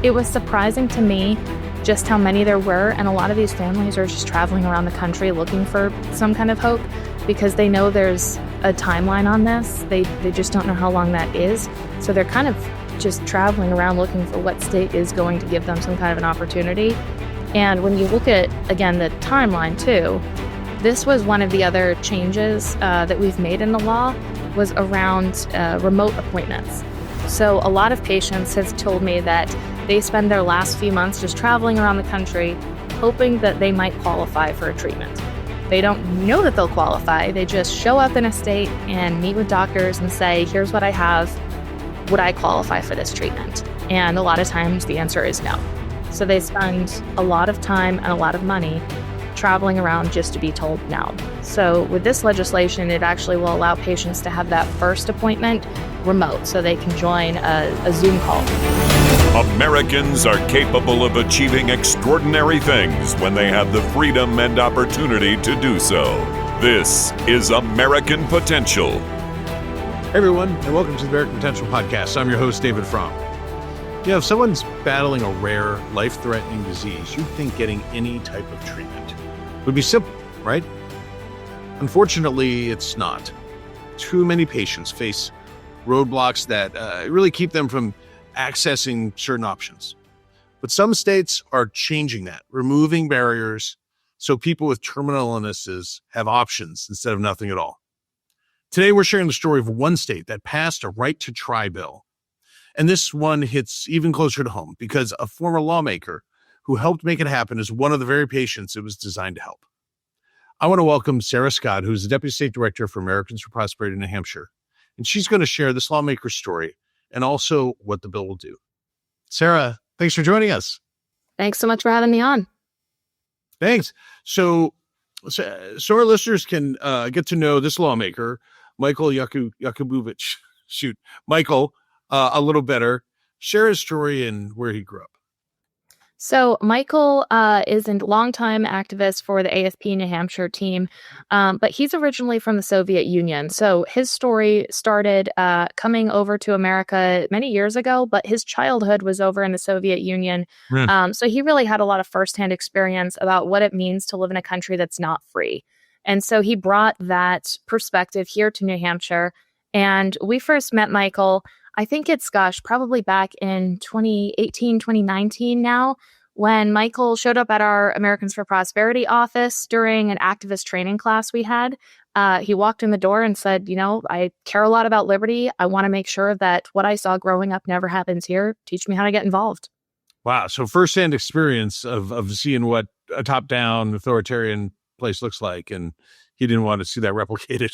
It was surprising to me just how many there were, and a lot of these families are just traveling around the country looking for some kind of hope because they know there's a timeline on this. They just don't know how long that is. So they're kind of just traveling around looking for what state is going to give them some kind of an opportunity. And when you look at, again, the timeline too, this was one of the other changes that we've made in the law was around remote appointments. So a lot of patients have told me that they spend their last few months just traveling around the country hoping that they might qualify for a treatment. They don't know that they'll qualify. They just show up in a state and meet with doctors and say, here's what I have. Would I qualify for this treatment? And a lot of times the answer is no. So they spend a lot of time and a lot of money traveling around just to be told no. So with this legislation, it actually will allow patients to have that first appointment remote so they can join a Zoom call. Americans are capable of achieving extraordinary things when they have the freedom and opportunity to do so. This is American Potential. Hey everyone, and welcome to the American Potential Podcast. I'm your host, David Fromm. You know, if someone's battling a rare, life-threatening disease, you'd think getting any type of treatment would be simple, right? Unfortunately, it's not. Too many patients face roadblocks that really keep them from accessing certain options. But some states are changing that, removing barriers so people with terminal illnesses have options instead of nothing at all. Today, we're sharing the story of one state that passed a right to try bill. And this one hits even closer to home because a former lawmaker who helped make it happen is one of the very patients it was designed to help. I want to welcome Sarah Scott, who's the Deputy State Director for Americans for Prosperity in New Hampshire. And she's going to share this lawmaker's story and also what the bill will do. Sarah, thanks for joining us. Thanks so much for having me on. Thanks. So our listeners can get to know this lawmaker, Michael Yakubovich. Michael, a little better. Share his story and where he grew up. So Michael is a longtime activist for the AFP New Hampshire team, but he's originally from the Soviet Union. So his story started coming over to America many years ago, but his childhood was over in the Soviet Union. So he really had a lot of firsthand experience about what it means to live in a country that's not free. And so he brought that perspective here to New Hampshire. And we first met Michael, I think it's, probably back in 2018, 2019 now, when Michael showed up at our Americans for Prosperity office during an activist training class we had. He walked in the door and said, I care a lot about liberty. I want to make sure that what I saw growing up never happens here. Teach me how to get involved. Wow. So firsthand experience of seeing what a top-down authoritarian place looks like, and he didn't want to see that replicated.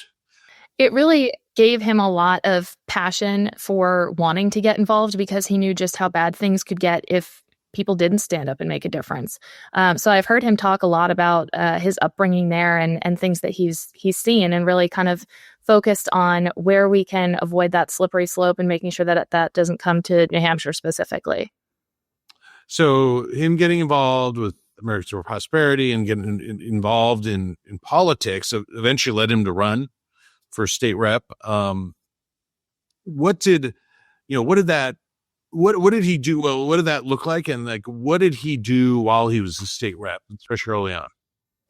It really gave him a lot of passion for wanting to get involved because he knew just how bad things could get if people didn't stand up and make a difference. So I've heard him talk a lot about his upbringing there and things that he's seen, and really kind of focused on where we can avoid that slippery slope and making sure that that doesn't come to New Hampshire specifically. So him getting involved with Americans for Prosperity and getting involved in politics eventually led him to run for state rep. What did he do? Well, what did that look like? And what did he do while he was a state rep, especially early on?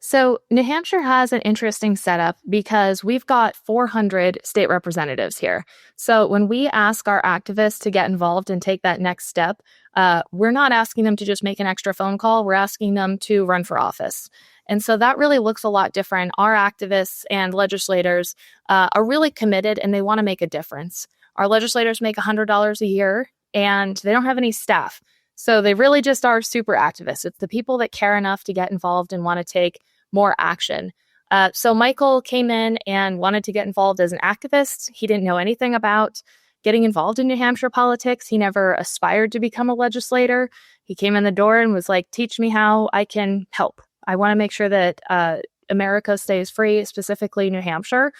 So New Hampshire has an interesting setup because we've got 400 state representatives here. So when we ask our activists to get involved and take that next step, we're not asking them to just make an extra phone call. We're asking them to run for office. And so that really looks a lot different. Our activists and legislators are really committed and they want to make a difference. Our legislators make $100 a year and they don't have any staff. So they really just are super activists. It's the people that care enough to get involved and want to take more action. So Michael came in and wanted to get involved as an activist. He didn't know anything about getting involved in New Hampshire politics. He never aspired to become a legislator. He came in the door and was like, teach me how I can help. I want to make sure that America stays free, specifically New Hampshire.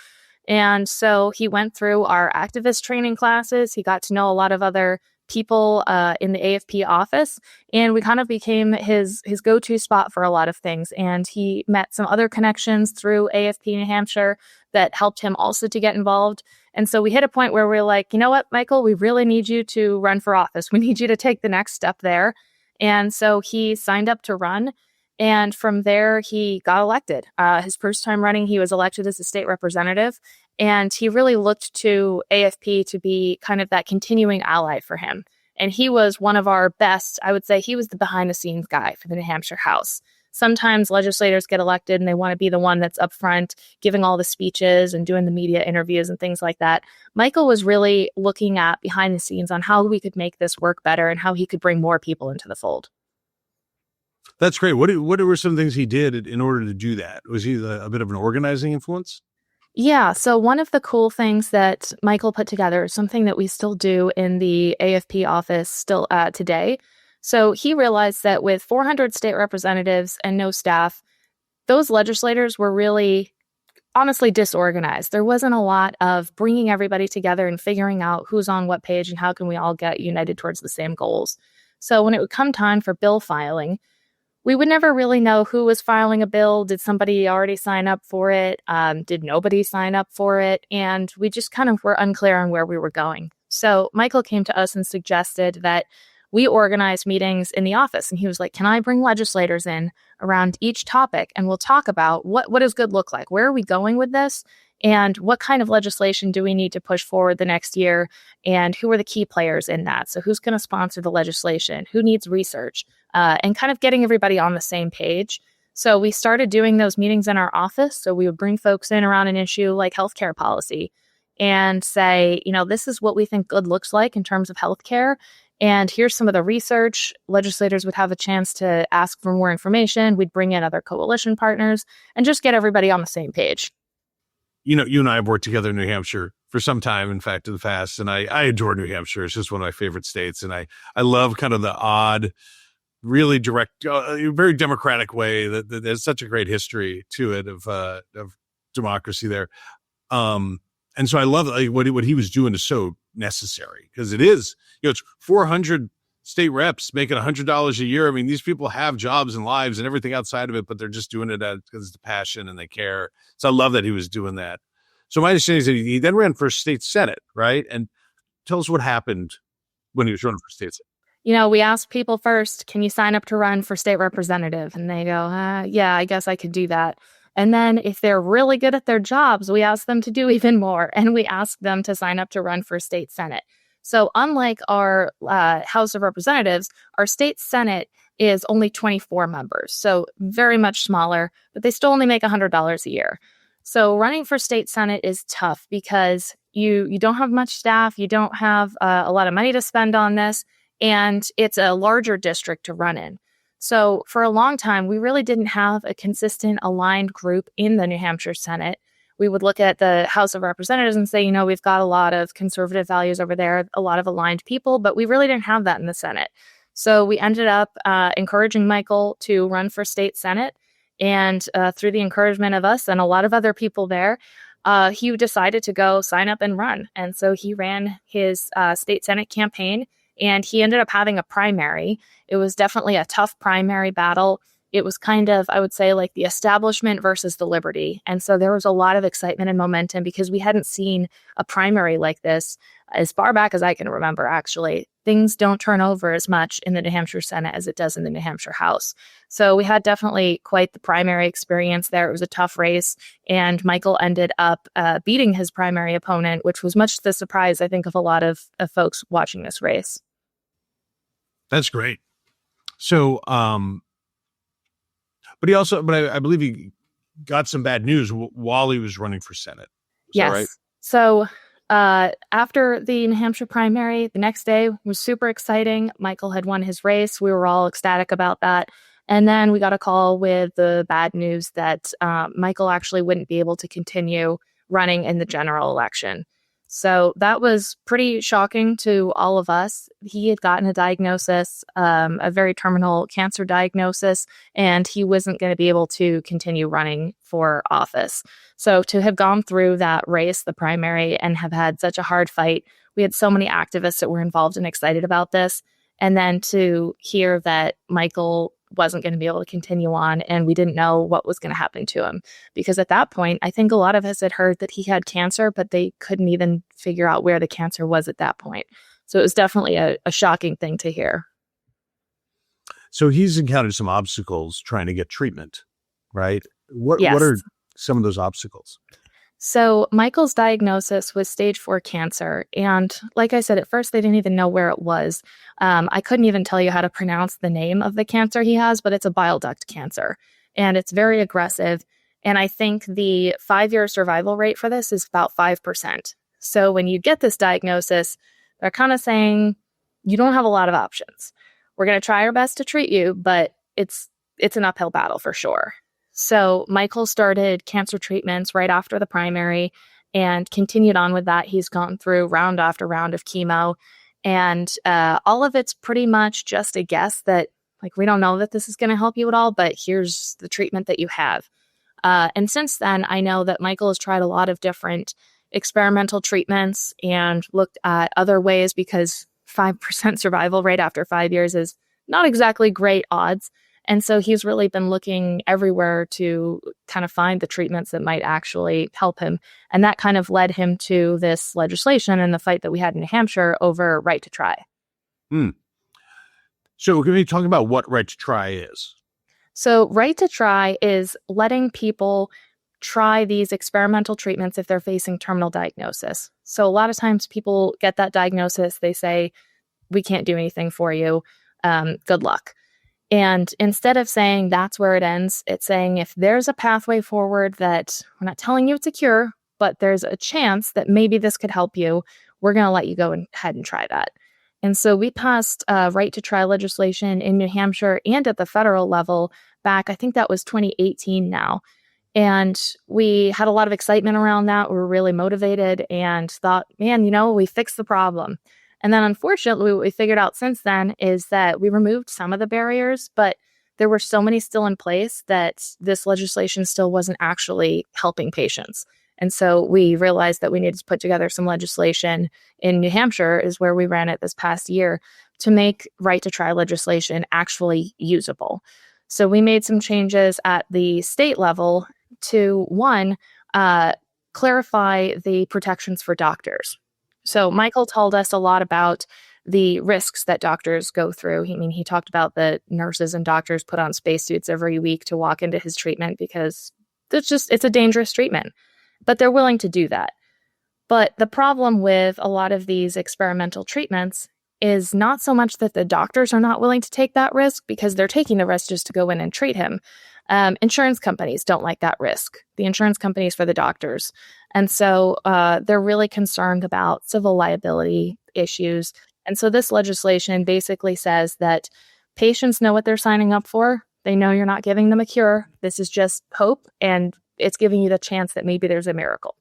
And so he went through our activist training classes. He got to know a lot of other people in the AFP office, and we kind of became his go-to spot for a lot of things. And he met some other connections through AFP New Hampshire that helped him also to get involved. And so we hit a point where we're like, you know what, Michael, we really need you to run for office. We need you to take the next step there. And so he signed up to run. And from there, he got elected. His first time running, he was elected as a state representative. And he really looked to AFP to be kind of that continuing ally for him. And he was one of our best, I would say he was the behind the scenes guy for the New Hampshire House. Sometimes legislators get elected and they want to be the one that's up front, giving all the speeches and doing the media interviews and things like that. Michael was really looking at behind the scenes on how we could make this work better and how he could bring more people into the fold. That's great. What were some things he did in order to do that? Was he a bit of an organizing influence? Yeah. So one of the cool things that Michael put together, something that we still do in the AFP office still today. So he realized that with 400 state representatives and no staff, those legislators were really honestly disorganized. There wasn't a lot of bringing everybody together and figuring out who's on what page and how can we all get united towards the same goals. So when it would come time for bill filing, we would never really know who was filing a bill. Did somebody already sign up for it? Did nobody sign up for it? And we just kind of were unclear on where we were going. So Michael came to us and suggested that we organize meetings in the office. And he was like, can I bring legislators in around each topic? And we'll talk about what does good look like? Where are we going with this? And what kind of legislation do we need to push forward the next year? And who are the key players in that? So who's going to sponsor the legislation? Who needs research? And kind of getting everybody on the same page. So we started doing those meetings in our office. So we would bring folks in around an issue like healthcare policy and say, this is what we think good looks like in terms of healthcare. And here's some of the research. Legislators would have a chance to ask for more information. We'd bring in other coalition partners and just get everybody on the same page. You and I have worked together in New Hampshire for some time, in fact, in the past. And I adore New Hampshire. It's just one of my favorite states. And I love kind of the odd, really direct, very democratic way that there's such a great history to it of democracy there. And so I love what he was doing is so necessary because it is, it's 400 state reps making $100 a year. I mean, these people have jobs and lives and everything outside of it, but they're just doing it because it's a passion and they care. So I love that he was doing that. So my understanding is that he then ran for state senate, right? And tell us what happened when he was running for state senate. We asked people first, can you sign up to run for state representative? And they go, yeah, I guess I could do that. And then if they're really good at their jobs, we ask them to do even more. And we ask them to sign up to run for state senate. So unlike our House of Representatives, our state senate is only 24 members. So very much smaller, but they still only make $100 a year. So running for state senate is tough because you don't have much staff. You don't have a lot of money to spend on this. And it's a larger district to run in. So for a long time, we really didn't have a consistent aligned group in the New Hampshire Senate. We would look at the House of Representatives and say, we've got a lot of conservative values over there, a lot of aligned people, but we really didn't have that in the Senate. So we ended up encouraging Michael to run for state Senate. And through the encouragement of us and a lot of other people there, he decided to go sign up and run. And so he ran his state Senate campaign. And he ended up having a primary. It was definitely a tough primary battle. It was kind of, I would say, like the establishment versus the liberty. And so there was a lot of excitement and momentum because we hadn't seen a primary like this as far back as I can remember, actually. Things don't turn over as much in the New Hampshire Senate as it does in the New Hampshire House. So we had definitely quite the primary experience there. It was a tough race. And Michael ended up beating his primary opponent, which was much the surprise, I think, of a lot of folks watching this race. That's great. So, but I believe he got some bad news while he was running for Senate. Is yes. That right? So after the New Hampshire primary, the next day was super exciting. Michael had won his race. We were all ecstatic about that. And then we got a call with the bad news that Michael actually wouldn't be able to continue running in the general election. So that was pretty shocking to all of us. He had gotten a diagnosis, a very terminal cancer diagnosis, and he wasn't going to be able to continue running for office. So to have gone through that race, the primary, and have had such a hard fight We had so many activists that were involved and excited about this. And then to hear that Michael wasn't going to be able to continue on, and we didn't know what was going to happen to him. Because at that point, I think a lot of us had heard that he had cancer, but they couldn't even figure out where the cancer was at that point. So it was definitely a shocking thing to hear. So he's encountered some obstacles trying to get treatment, right? What Yes. are some of those obstacles? So Michael's diagnosis was stage 4 cancer. And like I said, at first, they didn't even know where it was. I couldn't even tell you how to pronounce the name of the cancer he has, but it's a bile duct cancer. And it's very aggressive. And I think the 5-year survival rate for this is about 5%. So when you get this diagnosis, they're kind of saying, you don't have a lot of options. We're going to try our best to treat you, but it's an uphill battle for sure. So Michael started cancer treatments right after the primary and continued on with that. He's gone through round after round of chemo, and all of it's pretty much just a guess that, like, we don't know that this is going to help you at all, but here's the treatment that you have. And since then, I know that Michael has tried a lot of different experimental treatments and looked at other ways, because 5% survival rate after 5 years is not exactly great odds. And so he's really been looking everywhere to kind of find the treatments that might actually help him. And that kind of led him to this legislation and the fight that we had in New Hampshire over right to try. So we're going to be talking about what right to try is. So right to try is letting people try these experimental treatments if they're facing terminal diagnosis. So a lot of times people get that diagnosis, they say, we can't do anything for you. Good luck. And instead of saying that's where it ends, it's saying if there's a pathway forward that we're not telling you it's a cure, but there's a chance that maybe this could help you, we're going to let you go ahead and try that. And so we passed right to try legislation in New Hampshire and at the federal level back, I think that was 2018 now. And we had a lot of excitement around that. We were really motivated and thought, man, we fixed the problem. And then unfortunately, what we figured out since then is that we removed some of the barriers, but there were so many still in place that this legislation still wasn't actually helping patients. And so we realized that we needed to put together some legislation in New Hampshire, is where we ran it this past year, to make right to try legislation actually usable. So we made some changes at the state level to, one, clarify the protections for doctors. So Michael told us a lot about the risks that doctors go through. He talked about the nurses and doctors put on spacesuits every week to walk into his treatment because it's a dangerous treatment. But they're willing to do that. But the problem with a lot of these experimental treatments is not so much that the doctors are not willing to take that risk, because they're taking the risk just to go in and treat him. Insurance companies don't like that risk. The insurance companies for the doctors. And so they're really concerned about civil liability issues. And so this legislation basically says that patients know what they're signing up for. They know you're not giving them a cure. This is just hope, and it's giving you the chance that maybe there's a miracle.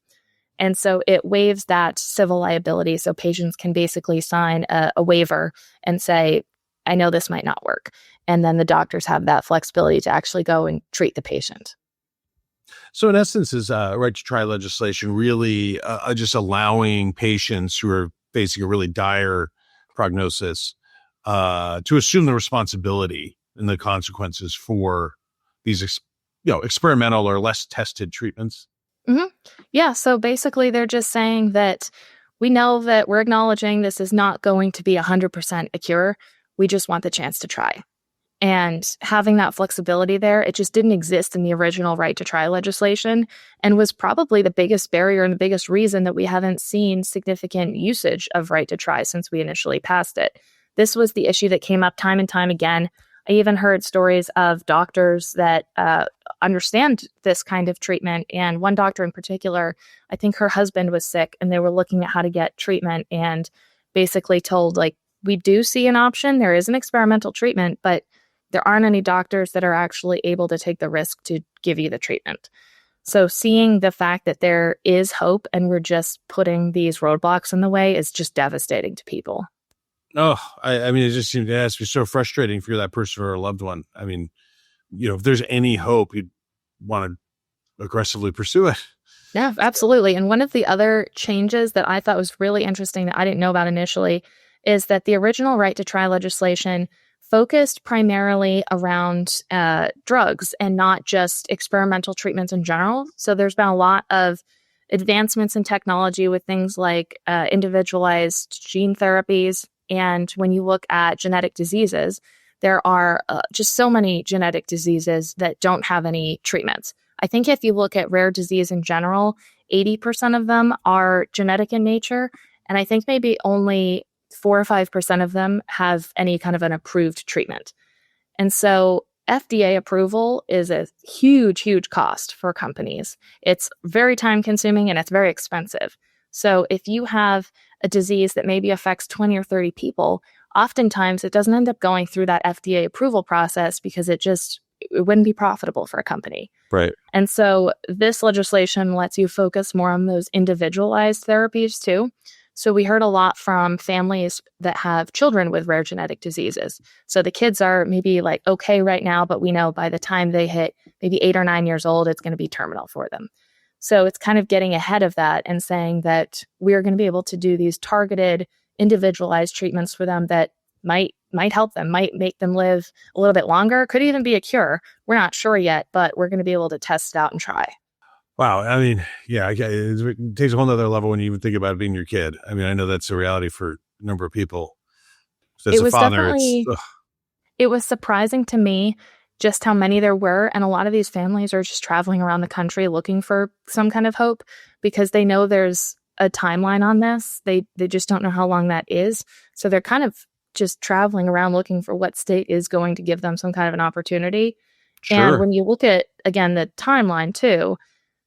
And so it waives that civil liability. So patients can basically sign a waiver and say, I know this might not work. And then the doctors have that flexibility to actually go and treat the patient. So in essence, is right to try legislation really just allowing patients who are facing a really dire prognosis to assume the responsibility and the consequences for these experimental or less tested treatments? Mm-hmm. Yeah. So basically, they're just saying that we know that we're acknowledging this is not going to be 100% a cure. We just want the chance to try. And having that flexibility there, it just didn't exist in the original right to try legislation, and was probably the biggest barrier and the biggest reason that we haven't seen significant usage of right to try since we initially passed it. This was the issue that came up time and time again. I even heard stories of doctors that understand this kind of treatment. And one doctor in particular, I think her husband was sick and they were looking at how to get treatment, and basically told, like, we do see an option. There is an experimental treatment, but there aren't any doctors that are actually able to take the risk to give you the treatment. So seeing the fact that there is hope and we're just putting these roadblocks in the way is just devastating to people. Oh, I mean, it just seems it has to be so frustrating for that person or a loved one. I mean, if there's any hope, you'd want to aggressively pursue it. Yeah, absolutely. And one of the other changes that I thought was really interesting that I didn't know about initially is that the original right to try legislation focused primarily around drugs and not just experimental treatments in general. So there's been a lot of advancements in technology with things like individualized gene therapies. And when you look at genetic diseases, there are just so many genetic diseases that don't have any treatments. I think if you look at rare disease in general, 80% of them are genetic in nature. And I think maybe only 4 or 5% of them have any kind of an approved treatment. And so FDA approval is a huge, huge cost for companies. It's very time consuming and it's very expensive. So if you have a disease that maybe affects 20 or 30 people, oftentimes it doesn't end up going through that FDA approval process because it wouldn't be profitable for a company. Right. And so this legislation lets you focus more on those individualized therapies too. So we heard a lot from families that have children with rare genetic diseases. So the kids are maybe like okay right now, but we know by the time they hit maybe 8 or 9 years old, it's going to be terminal for them. So it's kind of getting ahead of that and saying that we're going to be able to do these targeted, individualized treatments for them that might help them, might make them live a little bit longer, could even be a cure. We're not sure yet, but we're going to be able to test it out and try. Wow. I mean, yeah, it takes a whole nother level when you even think about it being your kid. I mean, I know that's a reality for a number of people. As a father, it was surprising to me just how many there were. And a lot of these families are just traveling around the country looking for some kind of hope because they know there's a timeline on this. They just don't know how long that is. So they're kind of just traveling around looking for what state is going to give them some kind of an opportunity. Sure. And when you look at, again, the timeline too,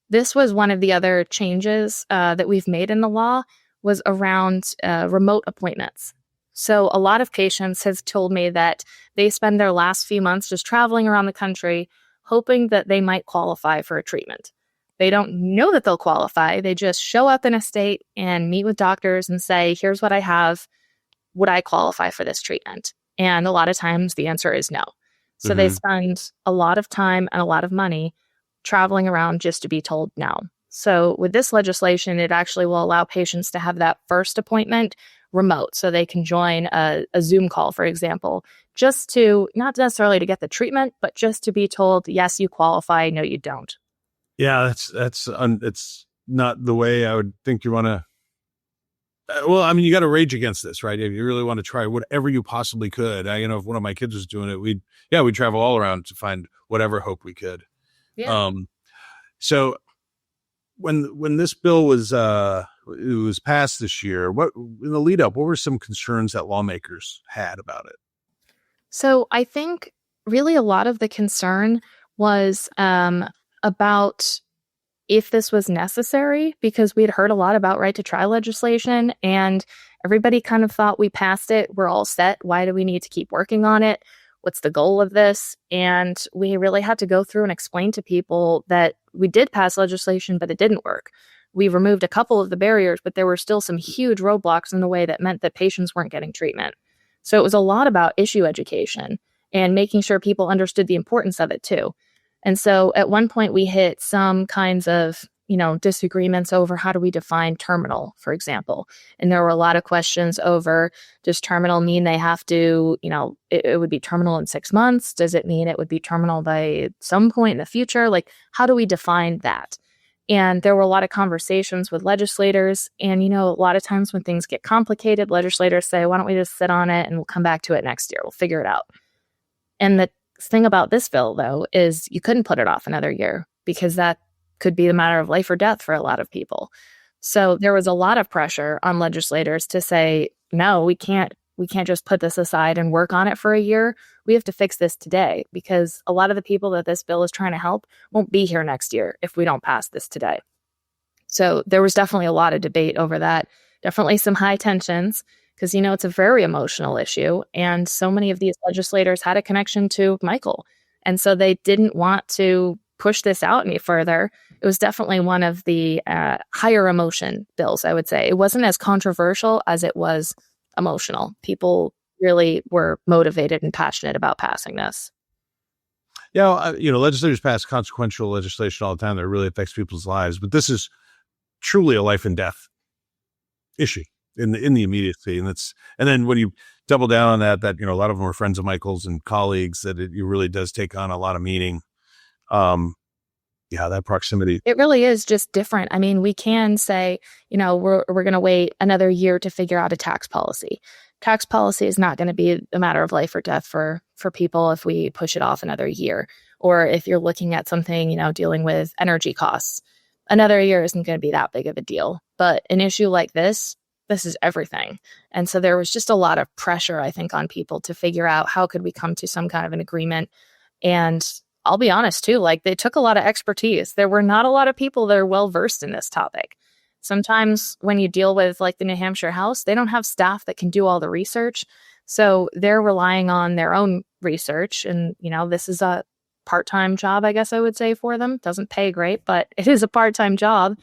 this was one of the other changes that we've made in the law was around remote appointments. So a lot of patients have told me that they spend their last few months just traveling around the country, hoping that they might qualify for a treatment. They don't know that they'll qualify. They just show up in a state and meet with doctors and say, here's what I have. Would I qualify for this treatment? And a lot of times the answer is no. So they spend a lot of time and a lot of money traveling around just to be told no. So with this legislation, it actually will allow patients to have that first appointment remote. So they can join a Zoom call, for example, just to not necessarily to get the treatment, but just to be told, yes, you qualify. No, you don't. Yeah, it's not the way I would think you want to. Well, I mean, you got to rage against this, right? If you really want to try whatever you possibly could. If one of my kids was doing it, we'd travel all around to find whatever hope we could. Yeah. So when this bill was passed this year, what in the lead up, what were some concerns that lawmakers had about it? So I think really a lot of the concern was about if this was necessary, because we had heard a lot about right to try legislation and everybody kind of thought we passed it. We're all set. Why do we need to keep working on it? What's the goal of this? And we really had to go through and explain to people that we did pass legislation, but it didn't work. We removed a couple of the barriers, but there were still some huge roadblocks in the way that meant that patients weren't getting treatment. So it was a lot about issue education and making sure people understood the importance of it too. And so at one point we hit some kinds of, disagreements over how do we define terminal, for example. And there were a lot of questions over, does terminal mean they have to, it would be terminal in 6 months? Does it mean it would be terminal by some point in the future? Like, how do we define that? And there were a lot of conversations with legislators. And, a lot of times when things get complicated, legislators say, why don't we just sit on it and we'll come back to it next year? We'll figure it out. And the thing about this bill, though, is you couldn't put it off another year because that could be a matter of life or death for a lot of people. So there was a lot of pressure on legislators to say, no, we can't just put this aside and work on it for a year. We have to fix this today because a lot of the people that this bill is trying to help won't be here next year if we don't pass this today. So there was definitely a lot of debate over that. Definitely some high tensions because, it's a very emotional issue. And so many of these legislators had a connection to Michael. And so they didn't want to push this out any further. It was definitely one of the higher emotion bills, I would say. It wasn't as controversial as it was emotional. People really were motivated and passionate about passing this. Legislators pass consequential legislation all the time that really affects people's lives, but this is truly a life and death issue in the immediacy. And then when you double down on that, a lot of them are friends of Michael's and colleagues, that it really does take on a lot of meaning. That proximity. It really is just different. I mean, we can say, we're going to wait another year to figure out a tax policy. Tax policy is not going to be a matter of life or death for people if we push it off another year. Or if you're looking at something, dealing with energy costs, another year isn't going to be that big of a deal. But an issue like this is everything. And so there was just a lot of pressure, I think, on people to figure out how could we come to some kind of an agreement. And I'll be honest too, they took a lot of expertise. There were not a lot of people that are well versed in this topic. Sometimes when you deal with the New Hampshire House, they don't have staff that can do all the research. So they're relying on their own research. And, this is a part-time job, I guess I would say, for them. Doesn't pay great, but it is a part-time job.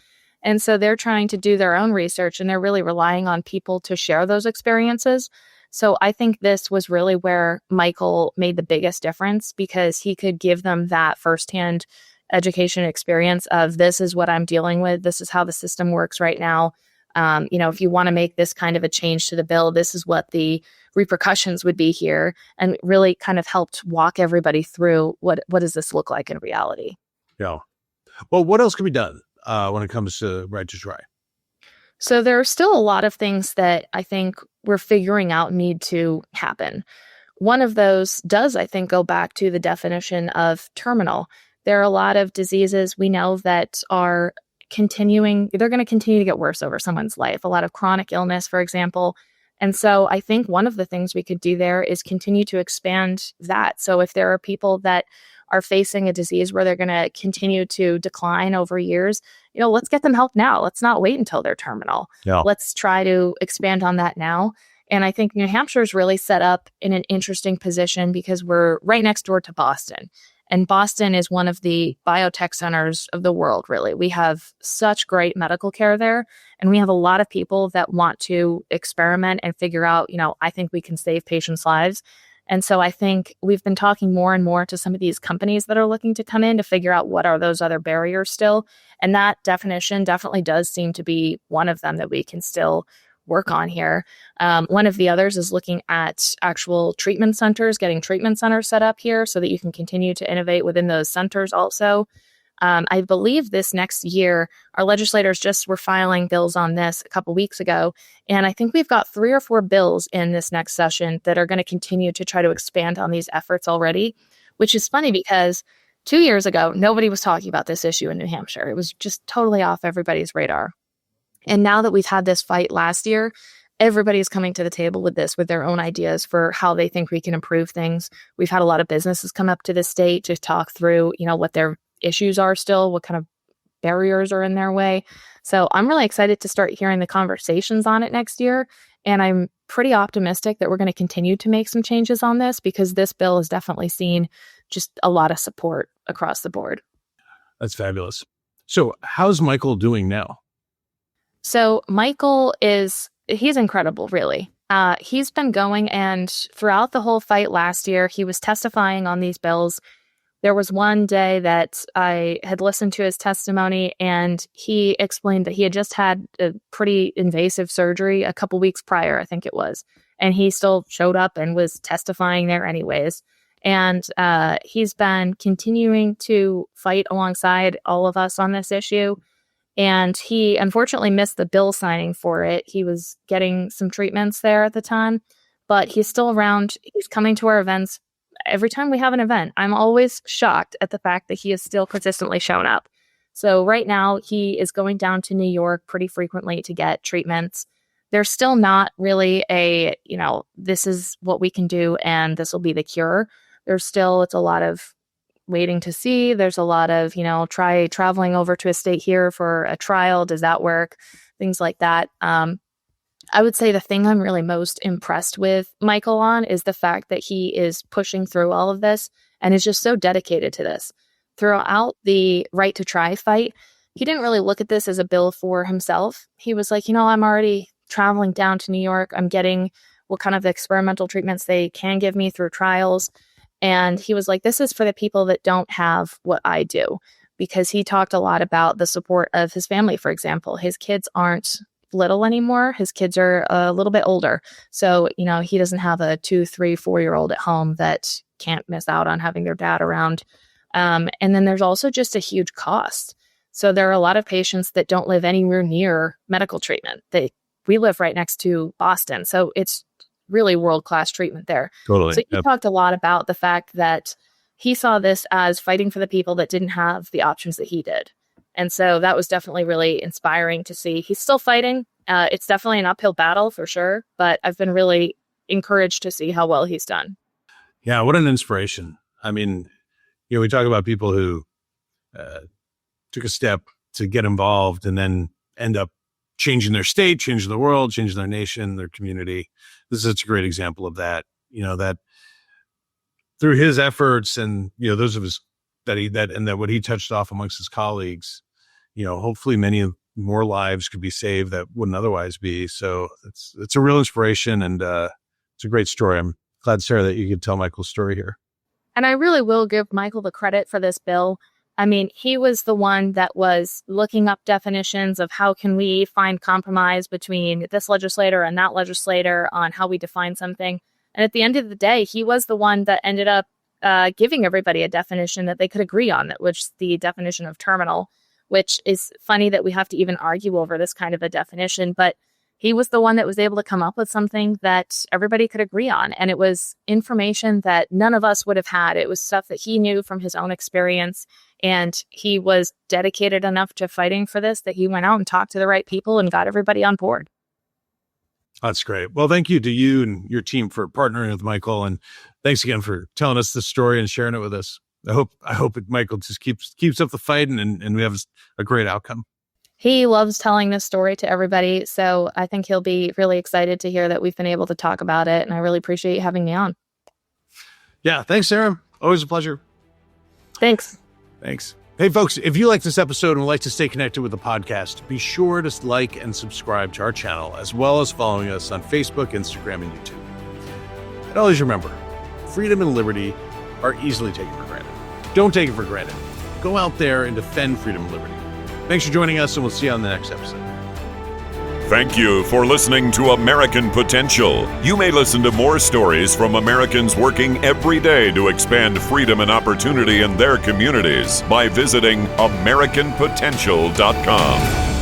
And so they're trying to do their own research, and they're really relying on people to share those experiences. So I think this was really where Michael made the biggest difference, because he could give them that firsthand education experience of, this is what I'm dealing with. This is how the system works right now. If you want to make this kind of a change to the bill, this is what the repercussions would be here, and really kind of helped walk everybody through what does this look like in reality. Yeah. Well, what else can be done when it comes to right to try? So there are still a lot of things that I think we're figuring out need to happen. One of those does, I think, go back to the definition of terminal. There are a lot of diseases we know that are they're going to continue to get worse over someone's life. A lot of chronic illness, for example. And so I think one of the things we could do there is continue to expand that. So if there are people that are facing a disease where they're going to continue to decline over years, let's get them help now. Let's not wait until they're terminal. Yeah. Let's try to expand on that now. And I think New Hampshire is really set up in an interesting position because we're right next door to Boston. And Boston is one of the biotech centers of the world, really. We have such great medical care there. And we have a lot of people that want to experiment and figure out, I think we can save patients' lives. And so I think we've been talking more and more to some of these companies that are looking to come in to figure out what are those other barriers still. And that definition definitely does seem to be one of them that we can still work on here. One of the others is looking at actual treatment centers, getting treatment centers set up here so that you can continue to innovate within those centers also. I believe this next year, our legislators just were filing bills on this a couple weeks ago. And I think we've got 3 or 4 bills in this next session that are going to continue to try to expand on these efforts already, which is funny because 2 years ago, nobody was talking about this issue in New Hampshire. It was just totally off everybody's radar. And now that we've had this fight last year, everybody's coming to the table with their own ideas for how they think we can improve things. We've had a lot of businesses come up to the state to talk through, what their issues are still, what kind of barriers are in their way. So I'm really excited to start hearing the conversations on it next year. And I'm pretty optimistic that we're going to continue to make some changes on this, because this bill has definitely seen just a lot of support across the board. That's fabulous. So how's Michael doing now? So Michael he's incredible, really. He's been going, and throughout the whole fight last year, he was testifying on these bills. There was one day that I had listened to his testimony, and he explained that he had just had a pretty invasive surgery a couple weeks prior, I think it was. And he still showed up and was testifying there anyways. And he's been continuing to fight alongside all of us on this issue. And he unfortunately missed the bill signing for it. He was getting some treatments there at the time, but he's still around. He's coming to our events. Every time we have an event, I'm always shocked at the fact that he is still consistently shown up. So right now he is going down to New York pretty frequently to get treatments. There's still not really this is what we can do and this will be the cure. It's a lot of waiting to see. There's a lot of, try traveling over to a state here for a trial. Does that work? Things like that. I would say the thing I'm really most impressed with Michael on is the fact that he is pushing through all of this and is just so dedicated to this. Throughout the right to try fight, he didn't really look at this as a bill for himself. He was like, I'm already traveling down to New York. I'm getting what kind of experimental treatments they can give me through trials. And he was like, this is for the people that don't have what I do, because he talked a lot about the support of his family. For example, his kids aren't little anymore. His kids are a little bit older. So, he doesn't have a 2, 3, 4-year-old at home that can't miss out on having their dad around. And then there's also just a huge cost. So there are a lot of patients that don't live anywhere near medical treatment. We live right next to Boston. So it's really world-class treatment there. Totally. So he talked a lot about the fact that he saw this as fighting for the people that didn't have the options that he did. And so that was definitely really inspiring to see. He's still fighting. It's definitely an uphill battle for sure, but I've been really encouraged to see how well he's done. Yeah, what an inspiration. I mean, we talk about people who took a step to get involved and then end up changing their state, changing the world, changing their nation, their community. This is such a great example of that, that through his efforts and, those of his that what he touched off amongst his colleagues, hopefully many more lives could be saved that wouldn't otherwise be. So it's a real inspiration, and it's a great story. I'm glad, Sarah, that you could tell Michael's story here. And I really will give Michael the credit for this bill. I mean, he was the one that was looking up definitions of how can we find compromise between this legislator and that legislator on how we define something. And at the end of the day, he was the one that ended up giving everybody a definition that they could agree on, which is the definition of terminal, which is funny that we have to even argue over this kind of a definition. But he was the one that was able to come up with something that everybody could agree on. And it was information that none of us would have had. It was stuff that he knew from his own experience. And he was dedicated enough to fighting for this that he went out and talked to the right people and got everybody on board. That's great. Well, thank you to you and your team for partnering with Michael. And thanks again for telling us this story and sharing it with us. I hope Michael just keeps up the fight and we have a great outcome. He loves telling this story to everybody. So I think he'll be really excited to hear that we've been able to talk about it. And I really appreciate you having me on. Yeah. Thanks, Sarah. Always a pleasure. Thanks. Thanks. Hey, folks, if you like this episode and would like to stay connected with the podcast, be sure to like and subscribe to our channel, as well as following us on Facebook, Instagram, and YouTube. And always remember, freedom and liberty are easily taken for granted. Don't take it for granted. Go out there and defend freedom and liberty. Thanks for joining us, and we'll see you on the next episode. Thank you for listening to American Potential. You may listen to more stories from Americans working every day to expand freedom and opportunity in their communities by visiting AmericanPotential.com.